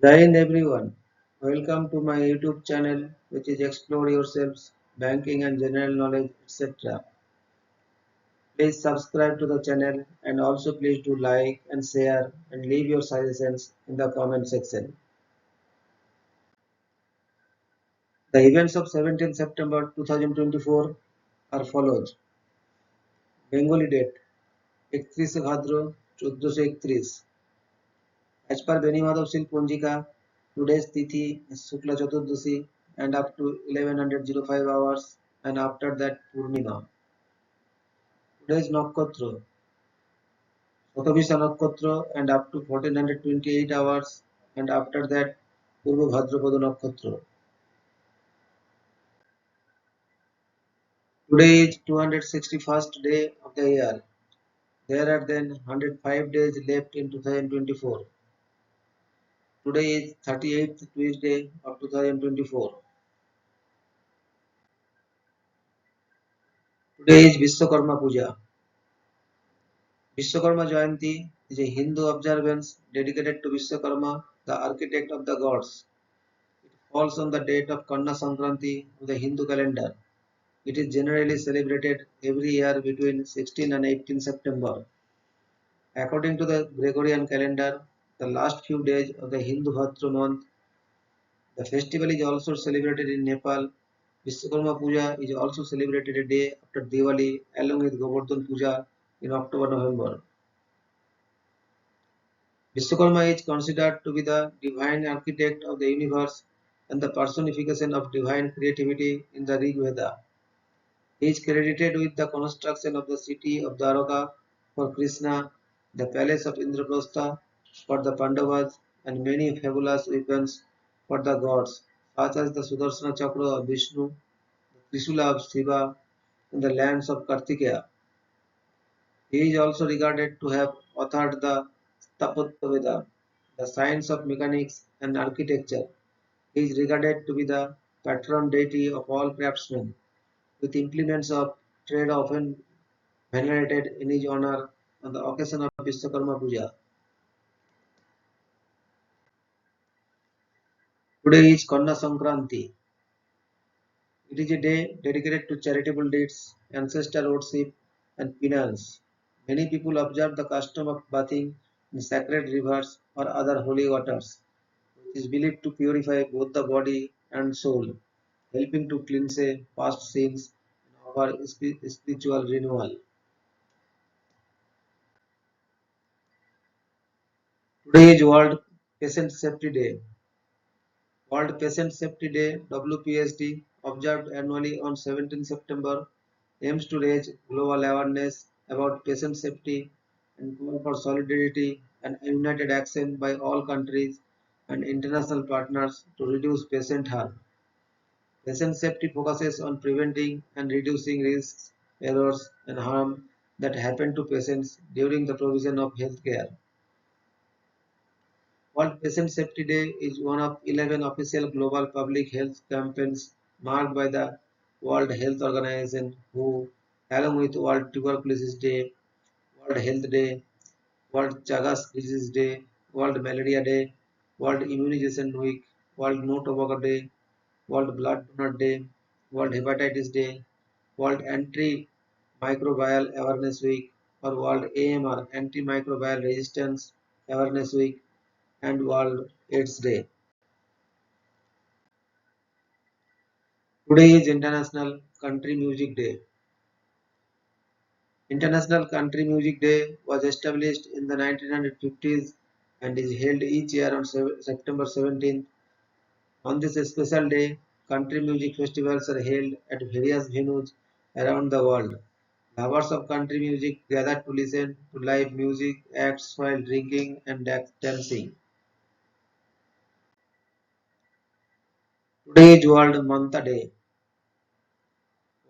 Jai Hind everyone. Welcome to my YouTube channel which is Explore Yourselves, Banking and General Knowledge etc. Please subscribe to the channel and also please do like and share and leave your suggestions in the comment section. The events of 17 September 2024 are follows. Bengali date 31 Bhadra 1431. As per Benimadhav Silk Punjika, today's Tithi is Shukla Chaturdashi and up to 1105 hours and after that Purnima. Today's Nakshatra, Satabhisha Nakshatra and up to 1428 hours and after that Purva Bhadrapada Nakshatra. Today is 261st day of the year. There are then 105 days left in 2024. Today is 38th Tuesday of 2024. Today is Vishwakarma Puja. Vishwakarma Jayanti is a Hindu observance dedicated to Vishwakarma, the architect of the gods. It falls on the date of Kanna Sankranti of the Hindu calendar. It is generally celebrated every year between 16 and 18 September. According to the Gregorian calendar, the last few days of the Hindu Bhadra month, the festival is also celebrated in Nepal. Vishwakarma Puja is also celebrated a day after Diwali along with Govardhan Puja in October-November. Vishwakarma is considered to be the divine architect of the universe and the personification of divine creativity in the Rig Veda. He is credited with the construction of the city of Dwaraka for Krishna, the palace of Indraprastha for the Pandavas, and many fabulous weapons for the gods, such as the Sudarshana Chakra of Vishnu, the Trishula of Shiva, and the lands of Kartikeya. He is also regarded to have authored the Sthapatya Veda, the science of mechanics and architecture. He is regarded to be the patron deity of all craftsmen, with implements of trade often venerated in his honor on the occasion of Vishwakarma Puja. Today is Kanna Sankranti. It is a day dedicated to charitable deeds, ancestor worship, and penance. Many people observe the custom of bathing in sacred rivers or other holy waters, which is believed to purify both the body and soul, helping to cleanse past sins and offer spiritual renewal. Today is World Patient Safety Day. World Patient Safety Day (WPSD), observed annually on 17 September, aims to raise global awareness about patient safety and call for solidarity and united action by all countries and international partners to reduce patient harm. Patient safety focuses on preventing and reducing risks, errors, and harm that happen to patients during the provision of healthcare. World Patient Safety Day is one of 11 official global public health campaigns marked by the World Health Organization, WHO, along with World Tuberculosis Day, World Health Day, World Chagas Disease Day, World Malaria Day, World Immunization Week, World No Tobacco Day, World Blood Donor Day, World Hepatitis Day, World Antimicrobial Awareness Week, or World AMR Antimicrobial Resistance Awareness Week, and World AIDS Day. Today is International Country Music Day. International Country Music Day was established in the 1950s and is held each year on September 17th. On this special day, country music festivals are held at various venues around the world. Lovers of country music gather to listen to live music acts while drinking and dancing. Today is World Mantha Day.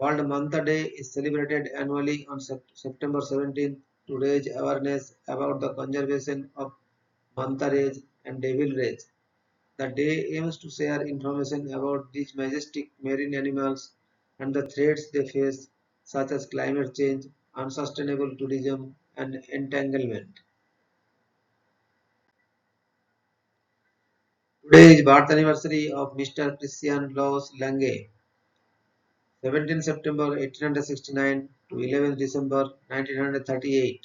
World Mantha Day is celebrated annually on September 17th to raise awareness about the conservation of mantha rays and devil rays. The day aims to share information about these majestic marine animals and the threats they face, such as climate change, unsustainable tourism, and entanglement. Today is birth anniversary of Mr. Christian Laws Lange, 17 September 1869 to 11 December 1938.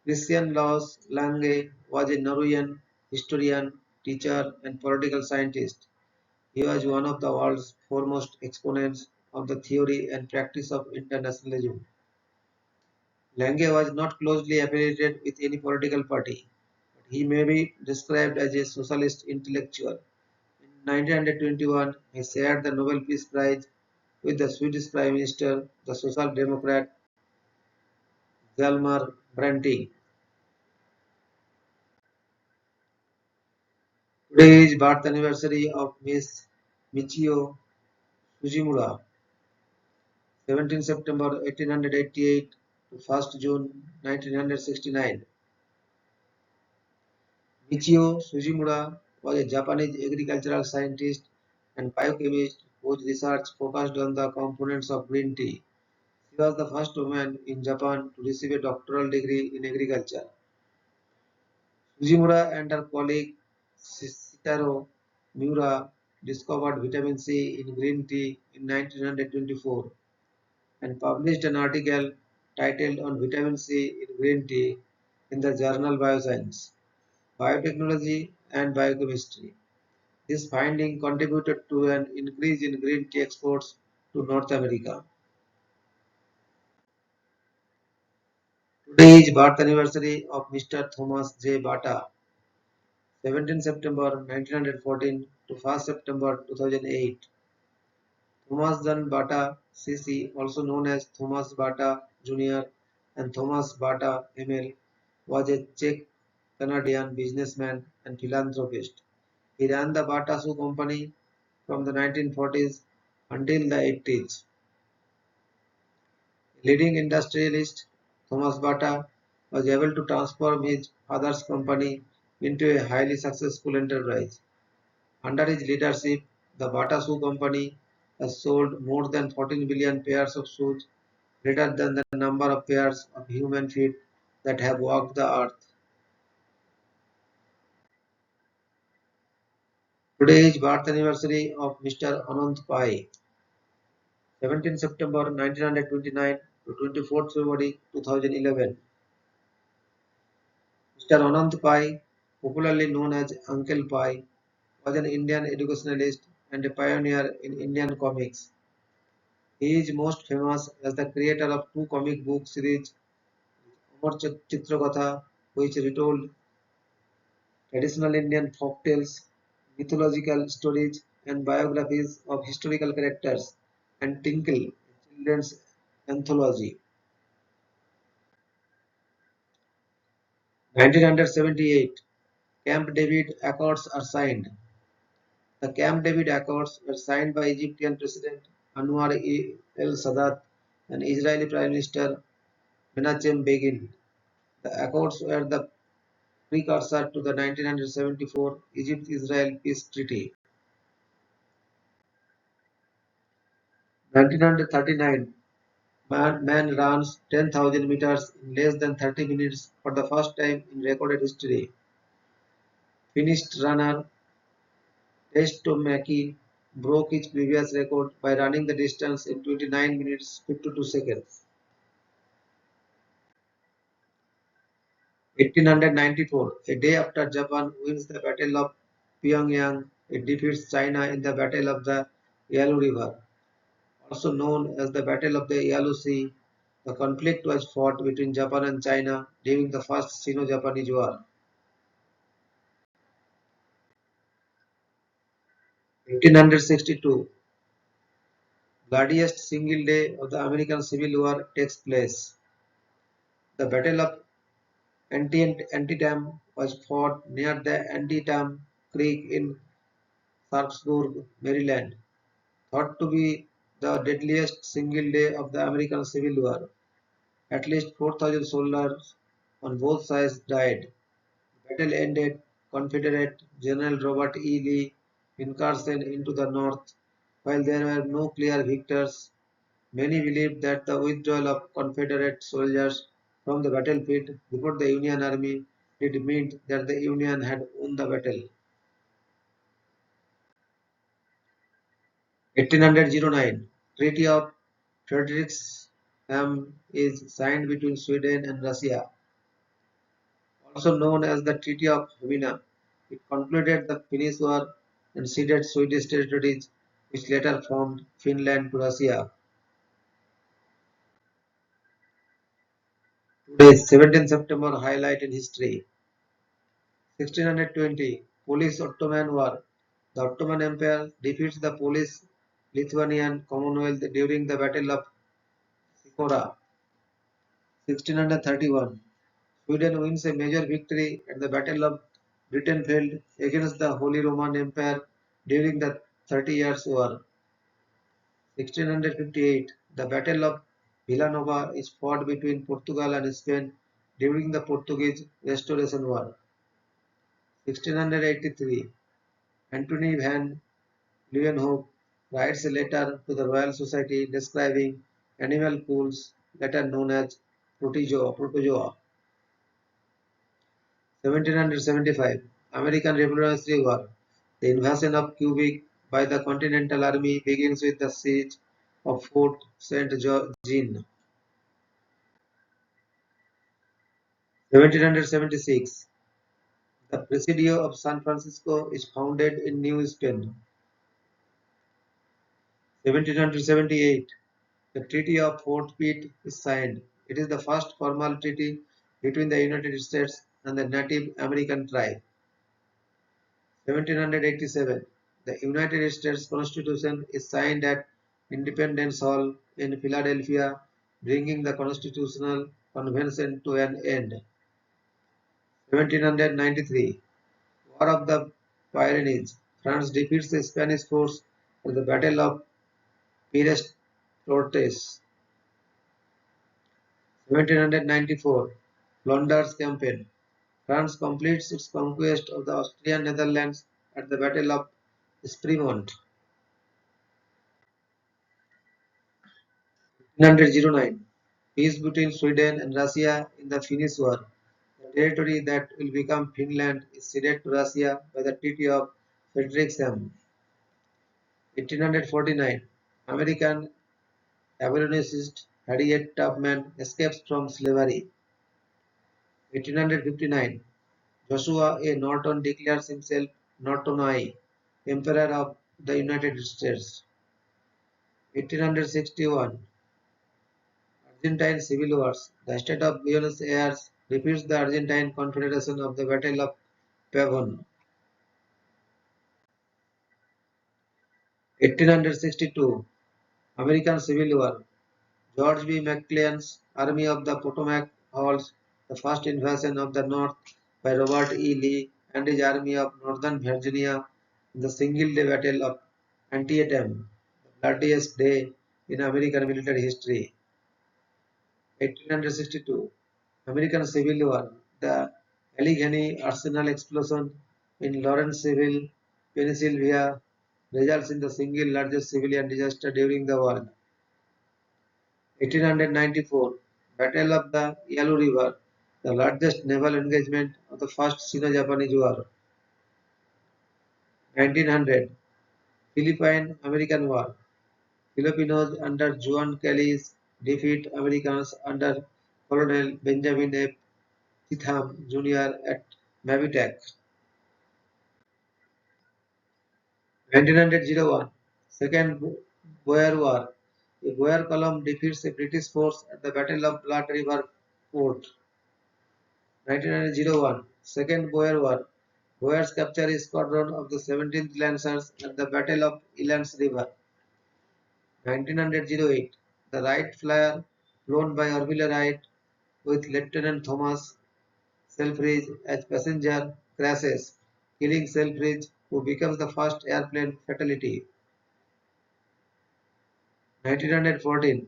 Christian Laws Lange was a Norwegian historian, teacher, and political scientist. He was one of the world's foremost exponents of the theory and practice of internationalism. Lange was not closely affiliated with any political party, but he may be described as a socialist intellectual. In 1921, he shared the Nobel Peace Prize with the Swedish Prime Minister, the Social Democrat Hjalmar Branting. Today is birth anniversary of Miss Michio Sugimura, 17 September 1888 to 1st June 1969. Michio Sugimura was a Japanese agricultural scientist and biochemist whose research focused on the components of green tea. She was the first woman in Japan to receive a doctoral degree in agriculture. Sugimura and her colleague Shitaro Miura discovered vitamin C in green tea in 1924 and published an article titled on vitamin C in green tea in the journal Bioscience, Biotechnology and Biochemistry. This finding contributed to an increase in green tea exports to North America. Today is birth anniversary of Mr. Thomas J. Bata, 17 September 1914 to 1st September 2008. Thomas John Bata, CC, also known as Thomas Bata Jr. and Thomas Bata ML, was a Czech Canadian businessman and philanthropist. He ran the Bata Shoe Company from the 1940s until the 80s. Leading industrialist, Thomas Bata was able to transform his father's company into a highly successful enterprise. Under his leadership, the Bata Shoe Company has sold more than 14 billion pairs of shoes, greater than the number of pairs of human feet that have walked the earth. Today is birth anniversary of Mr. Anant Pai, 17 September 1929 to 24 February 2011. Mr. Anant Pai, popularly known as Uncle Pai, was an Indian educationalist and a pioneer in Indian comics. He is most famous as the creator of two comic book series, Amar Chitrakatha, which retold traditional Indian folk tales, mythological stories, and biographies of historical characters, and Tinkle, a children's anthology. 1978, Camp David Accords are signed. The Camp David Accords were signed by Egyptian President Anwar el Sadat and Israeli Prime Minister Menachem Begin. The accords were the precursor to the 1974 Egypt-Israel Peace Treaty. 1939, man runs 10,000 meters in less than 30 minutes for the first time in recorded history. Finished runner Testo Maki broke his previous record by running the distance in 29 minutes 52 seconds. 1894, a day after Japan wins the Battle of Pyongyang, it defeats China in the Battle of the Yalu River. Also known as the Battle of the Yalu Sea, the conflict was fought between Japan and China during the First Sino-Japanese War. 1862, bloodiest single day of the American Civil War takes place. The Battle of Antietam was fought near the Antietam Creek in Sharpsburg, Maryland, thought to be the deadliest single day of the American Civil War. At least 4,000 soldiers on both sides died. The battle ended Confederate General Robert E. Lee incursion into the North. While there were no clear victors, many believed that the withdrawal of Confederate soldiers from the battlefield before the Union Army did mean that the Union had won the battle. 1809 Treaty of Frederikshamn is signed between Sweden and Russia, also known as the Treaty of Havana. It concluded the Finnish War and ceded Swedish territories, which later formed Finland to Russia. Today, 17th September, highlight in history. 1620 Polish-Ottoman War. The Ottoman Empire defeats the Polish-Lithuanian Commonwealth during the Battle of Sikora. 1631 Sweden wins a major victory at the Battle of Brittenfeld against the Holy Roman Empire during the Thirty Years' War. 1658 The Battle of Villanova is fought between Portugal and Spain during the Portuguese Restoration War. 1683 Antony van Leeuwenhoek writes a letter to the Royal Society describing animalcules, later known as protozoa. 1775 American Revolutionary War. The invasion of Quebec by the Continental Army begins with the siege of Fort St. Jean. 1776 The Presidio of San Francisco is founded in New Spain. 1778 The Treaty of Fort Pitt is signed. It is the first formal treaty between the United States and the Native American tribe. 1787 The United States Constitution is signed at Independence Hall in Philadelphia, bringing the Constitutional Convention to an end. 1793 War of the Pyrenees. France defeats the Spanish force at the Battle of Pires Torres. 1794 Flanders Campaign. France completes its conquest of the Austrian Netherlands at the Battle of Sprimont. 1909 Peace between Sweden and Russia in the Finnish War. The territory that will become Finland is ceded to Russia by the Treaty of Frederikshamn. 1849 American abolitionist Harriet Tubman escapes from slavery. 1859 Joshua A. Norton declares himself Norton I, Emperor of the United States. 1861 Argentine Civil Wars. The state of Buenos Aires defeats the Argentine Confederation of the Battle of Pavon. 1862 American Civil War. George B. McClellan's Army of the Potomac halts the first invasion of the North by Robert E. Lee and his Army of Northern Virginia in the single-day Battle of Antietam, the bloodiest day in American military history. 1862 American Civil War. The Allegheny Arsenal explosion in Lawrenceville, Pennsylvania results in the single largest civilian disaster during the war. 1894 Battle of the Yalu River, the largest naval engagement of the First Sino-Japanese War. 1900 Philippine-American War. Filipinos under Juan Kelly's defeat Americans under Colonel Benjamin F. Cheatham Jr. at Mavitac. 1901 Second Boer War. A Boer column defeats a British force at the Battle of Blood River Fort. 1901 Second Boer War. Boers capture a squadron of the 17th Lancers at the Battle of Elands River. 1908 The Wright Flyer, flown by Orville Wright with Lieutenant Thomas Selfridge as passenger, crashes, killing Selfridge, who becomes the first airplane fatality. 1914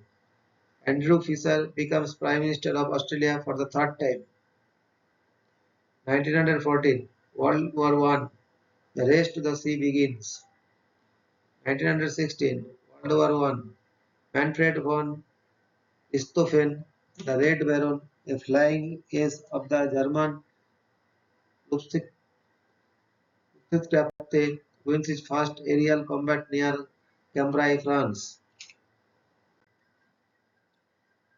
Andrew Fisher becomes Prime Minister of Australia for the third time. 1914 World War One. The race to the sea begins. 1916 World War One. Manfred von Richthofen, the Red Baron, a flying ace of the German Luftwaffe, wins his first aerial combat near Cambrai, France.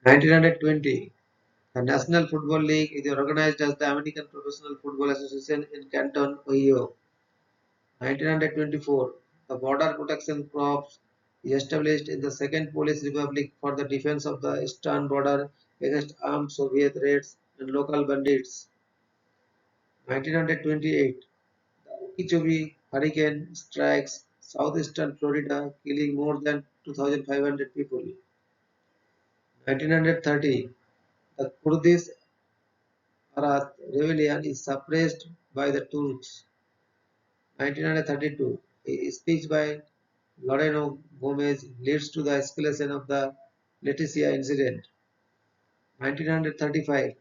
1920. The National Football League is organized as the American Professional Football Association in Canton, Ohio. 1924. The Border Protection Corps is established in the Second Polish Republic for the defense of the eastern border against armed Soviet raids and local bandits. 1928. The Okeechobee hurricane strikes southeastern Florida, killing more than 2,500 people. 1930. The Kurdish Arath rebellion is suppressed by the Turks. 1932. A speech by Loreno Gomez leads to the escalation of the Leticia incident. 1935.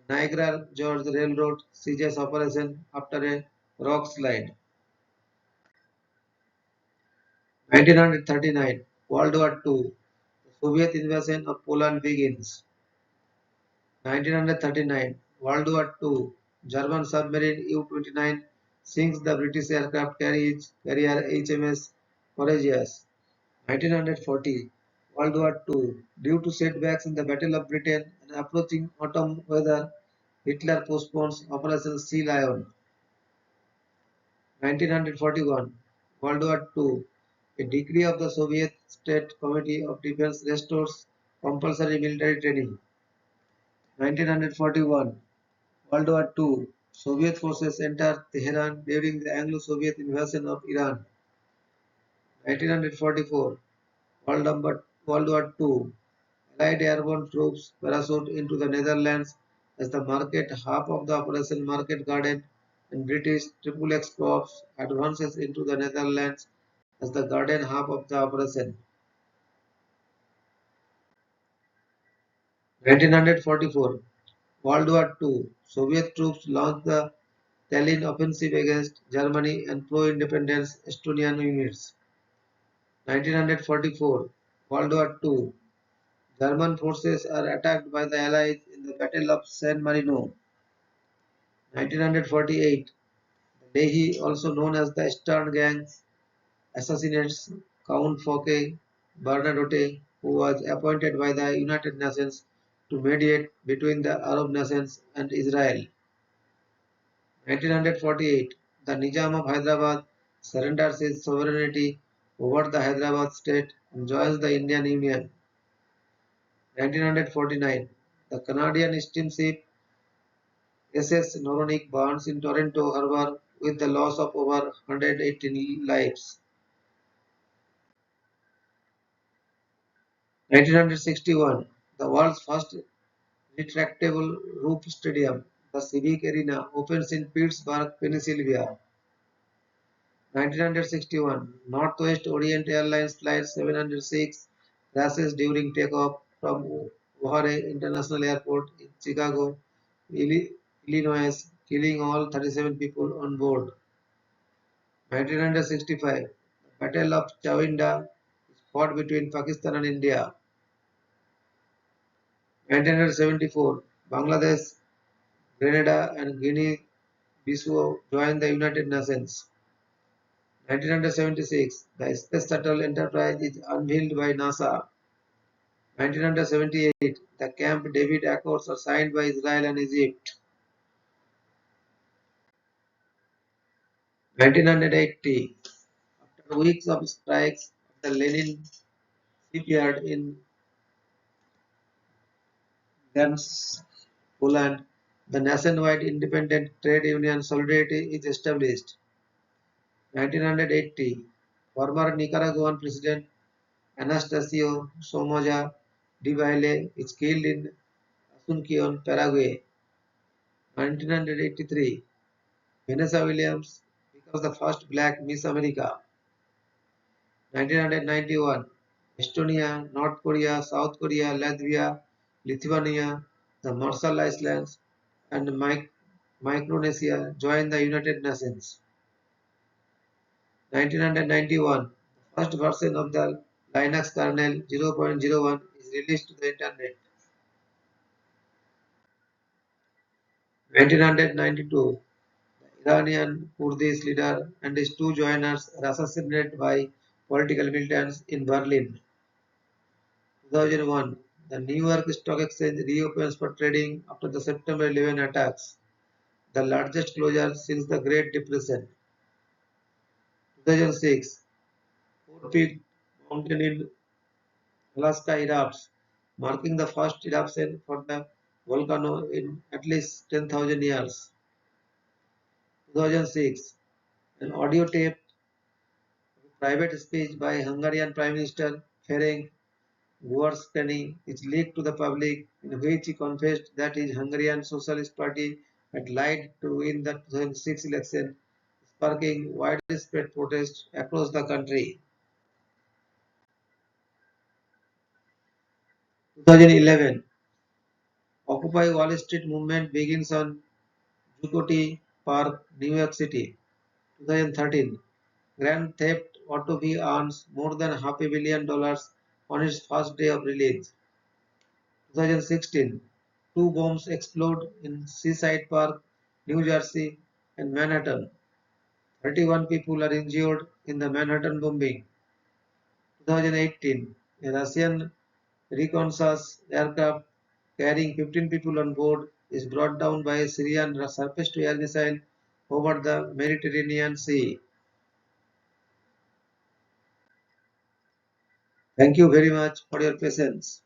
The Niagara Gorge Railroad ceases operation after a rock slide. 1939. World War II. The Soviet invasion of Poland begins. 1939. World War II. German submarine U-29 sinks the British aircraft carrier HMS Courageous. 1940. World War II. Due to setbacks in the Battle of Britain and approaching autumn weather, Hitler postpones Operation Sea Lion. 1941. World War II. A decree of the Soviet State Committee of Defense restores compulsory military training. 1941. World War II. Soviet forces enter Tehran during the Anglo-Soviet invasion of Iran. 1944. World War II. Allied airborne troops parachute into the Netherlands as the market half of the Operation Market Garden, and British XXX Corps advances into the Netherlands as the garden half of the operation. 1944. World War II. Soviet troops launch the Tallinn offensive against Germany and pro-independence Estonian units. 1944. World War II. German forces are attacked by the Allies in the Battle of San Marino. 1948. Leahy, also known as the Eastern Gang, assassinates Count Fouquet Bernadotte, who was appointed by the United Nations to mediate between the Arab nations and Israel. 1948. The Nizam of Hyderabad surrenders his sovereignty over the Hyderabad state and joins the Indian Union. 1949. The Canadian steamship SS Noronic burns in Toronto Harbour with the loss of over 118 lives. 1961. The world's first retractable roof stadium, the Civic Arena, opens in Pittsburgh, Pennsylvania. 1961. Northwest Orient Airlines Flight 706 crashes during takeoff from O'Hare International Airport in Chicago, Illinois, killing all 37 people on board. 1965. The Battle of Chawinda is fought between Pakistan and India. 1974. Bangladesh, Grenada, and Guinea-Bissau joined the United Nations. 1976. The Space Shuttle Enterprise is unveiled by NASA. 1978. The Camp David Accords are signed by Israel and Egypt. 1980. After weeks of strikes at the Lenin shipyard in Gdansk, Poland, the nationwide independent trade union Solidarity is established. 1980. Former Nicaraguan President Anastasio Somoza Debayle is killed in Asuncion, Paraguay. 1983. Vanessa Williams becomes the first black Miss America. 1991. Estonia, North Korea, South Korea, Latvia, Lithuania, the Marshall Islands, and Micronesia joined the United Nations. 1991. The first version of the Linux kernel 0.01 is released to the Internet. 1992. The Iranian Kurdish leader and his two joiners are assassinated by political militants in Berlin. 2001, the New York Stock Exchange reopens for trading after the September 11 attacks, the largest closure since the Great Depression. 2006, Four Peak Mountain in Alaska erupts, marking the first eruption for the volcano in at least 10,000 years. 2006, an audio tape private speech by Hungarian Prime Minister Ferenc Gyurcsány is leaked to the public, in which he confessed that his Hungarian Socialist Party had lied to win the 2006 election, sparking widespread protest across the country. 2011, Occupy Wall Street movement begins on Zuccotti Park, New York City. 2013, Grand Theft Auto V earns more than $500 million on its first day of release. 2016, two bombs explode in Seaside Park, New Jersey and Manhattan. 31 people are injured in the Manhattan bombing. 2018, a Russian reconnaissance aircraft carrying 15 people on board is brought down by a Syrian surface-to-air missile over the Mediterranean Sea. Thank you very much for your patience.